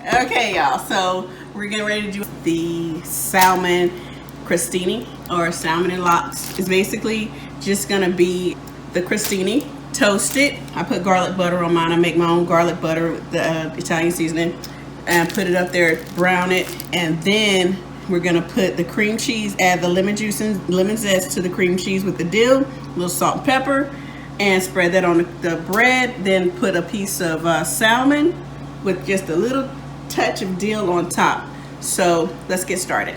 Okay, y'all, so we're getting ready to do the salmon crostini or salmon and lox. It's basically just gonna be the crostini toasted. I put garlic butter on mine. I make my own garlic butter with the Italian seasoning and put it up there, brown it, and then we're gonna put the cream cheese, add the lemon juice and lemon zest to the cream cheese with the dill, a little salt and pepper, and spread that on the bread. Then put a piece of salmon with just a little touch of dill on top. So let's get started.